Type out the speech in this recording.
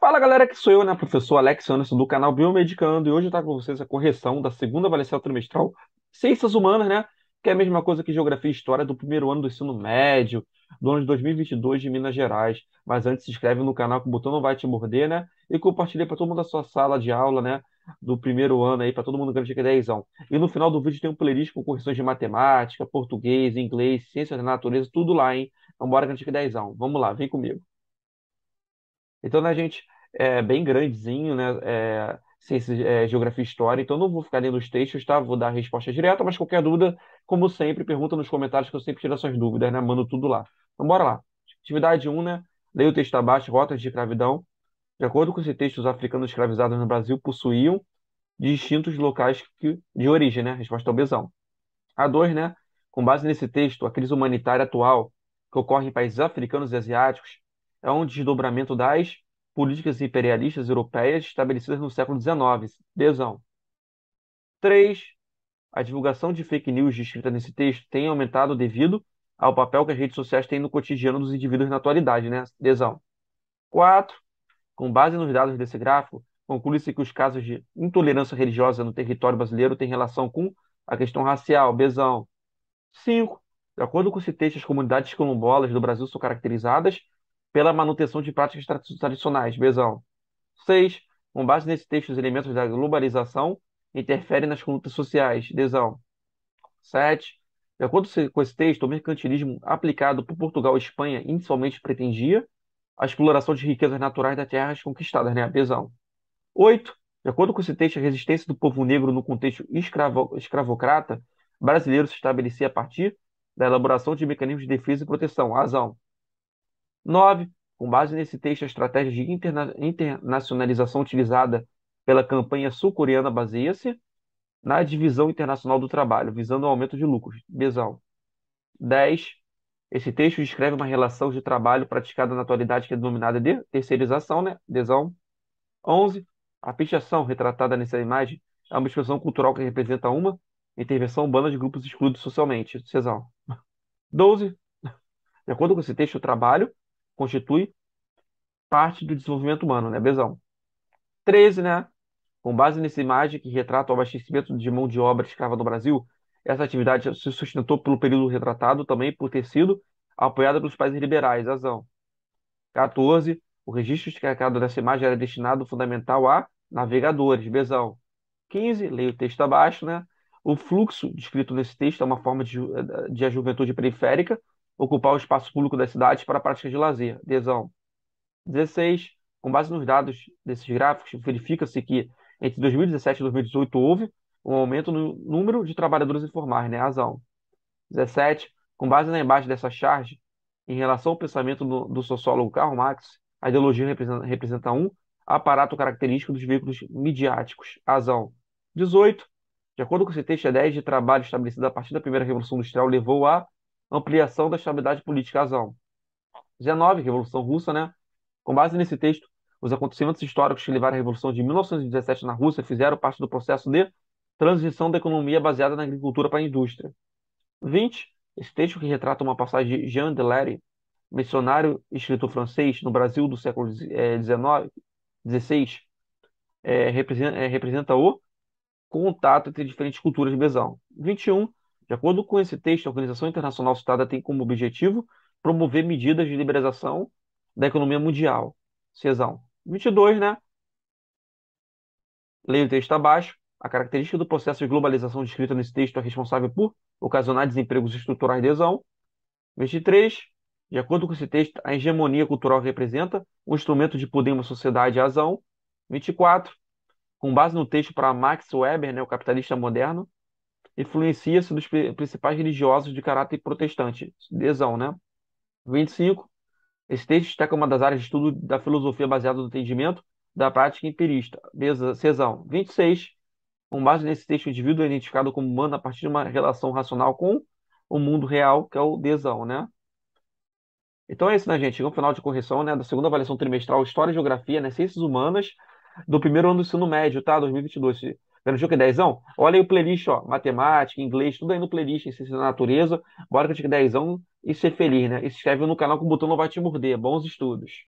Fala galera, que sou eu, né, professor Alex Anderson do canal Biomedicando, e hoje eu trago com vocês a correção da segunda avaliação trimestral Ciências Humanas, né, que é a mesma coisa que Geografia e História do primeiro ano do ensino médio, do ano de 2022 de Minas Gerais. Mas antes, se inscreve no canal que o botão não vai te morder, né, e compartilha para todo mundo da sua sala de aula, né, do primeiro ano aí, para todo mundo garantir que é 10. E no final do vídeo tem um playlist com correções de matemática, português, inglês, ciências da natureza, tudo lá, hein. Então bora garantir que é 10. Vamos lá, vem comigo. Então, né, gente, é bem grandezinho, né? Ciências, geografia e história. Então, não vou ficar lendo os textos, tá? Vou dar a resposta direta, mas qualquer dúvida, como sempre, pergunta nos comentários que eu sempre tiro essas dúvidas, né? Mando tudo lá. Então, bora lá. Atividade um, né? Leia o texto abaixo, rotas de escravidão. De acordo com esse texto, os africanos escravizados no Brasil possuíam distintos locais de origem, né? Resposta ao Bzão. A 2, né? Com base nesse texto, a crise humanitária atual, que ocorre em países africanos e asiáticos, é um desdobramento das políticas imperialistas europeias estabelecidas no século XIX. Desão. 3. A divulgação de fake news descrita nesse texto tem aumentado devido ao papel que as redes sociais têm no cotidiano dos indivíduos na atualidade, né? Desão. 4. Com base nos dados desse gráfico, conclui-se que os casos de intolerância religiosa no território brasileiro têm relação com a questão racial. Besão. 5. De acordo com esse texto, as comunidades quilombolas do Brasil são caracterizadas pela manutenção de práticas tradicionais. Besão. 6. Com base nesse texto, os elementos da globalização interferem nas condutas sociais. Desão. 7. De acordo com esse texto, o mercantilismo aplicado por Portugal e Espanha inicialmente pretendia a exploração de riquezas naturais das terras conquistadas, né? Besão. 8. De acordo com esse texto, a resistência do povo negro no contexto escravocrata brasileiro se estabelecia a partir da elaboração de mecanismos de defesa e proteção. Razão. 9. Com base nesse texto, a estratégia de internacionalização utilizada pela campanha sul-coreana baseia-se na divisão internacional do trabalho, visando o aumento de lucros. Besão. 10. Esse texto descreve uma relação de trabalho praticada na atualidade que é denominada de terceirização, né? Desão. 11. A pichação retratada nessa imagem é uma expressão cultural que representa uma intervenção urbana de grupos excluídos socialmente. Cesão. 12. De acordo com esse texto, o trabalho constitui parte do desenvolvimento humano, né? Besão. 13, né? Com base nessa imagem que retrata o abastecimento de mão de obra escrava no Brasil, essa atividade se sustentou pelo período retratado também por ter sido apoiada pelos países liberais. Razão. 14. O registro escancado dessa imagem era destinado fundamental a navegadores. Besão. 15. Leia o texto abaixo, né? O fluxo descrito nesse texto é uma forma de a juventude periférica ocupar o espaço público das cidades para práticas de lazer. Desão. 16. Com base nos dados desses gráficos, verifica-se que entre 2017 e 2018 houve um aumento no número de trabalhadores informais, né? Razão. 17. Com base na imagem dessa charge, em relação ao pensamento do sociólogo Karl Marx, a ideologia representa um aparato característico dos veículos midiáticos. Razão. 18. De acordo com esse texto, a ideia de trabalho estabelecida a partir da primeira Revolução Industrial levou à ampliação da estabilidade política. Razão. 19. Revolução Russa, né? Com base nesse texto, os acontecimentos históricos que levaram à Revolução de 1917 na Rússia fizeram parte do processo de transição da economia baseada na agricultura para a indústria. 20. Esse texto que retrata uma passagem de Jean Delery, missionário e escritor francês no Brasil do século XIX, XVI, representa o contato entre diferentes culturas de Besão. 21. De acordo com esse texto, a Organização Internacional citada tem como objetivo promover medidas de liberalização da economia mundial. Cesão. 22, né? Leia o texto abaixo. A característica do processo de globalização descrita nesse texto é responsável por ocasionar desempregos estruturais de adesão. 23. De acordo com esse texto, a hegemonia cultural representa um instrumento de poder em uma sociedade a azão. 24. Com base no texto para Max Weber, né, o capitalista moderno, influencia-se dos principais religiosos de caráter protestante. Adesão, né? 25. Esse texto destaca uma das áreas de estudo da filosofia baseada no entendimento da prática empirista. Cesão. 26. Com base nesse texto, o indivíduo é identificado como humano a partir de uma relação racional com o mundo real, que é o desão, né? Então é isso, né, gente? Chegou ao final de correção, né, da segunda avaliação trimestral História e Geografia, né, Ciências Humanas, do primeiro ano do ensino médio, tá? 2022. Garantiu que é 10? Olha aí o playlist, ó. Matemática, inglês, tudo aí no playlist, em Ciências da Natureza. Bora que eu te 10 e ser feliz, né? E se inscreve no canal que o botão não vai te morder. Bons estudos.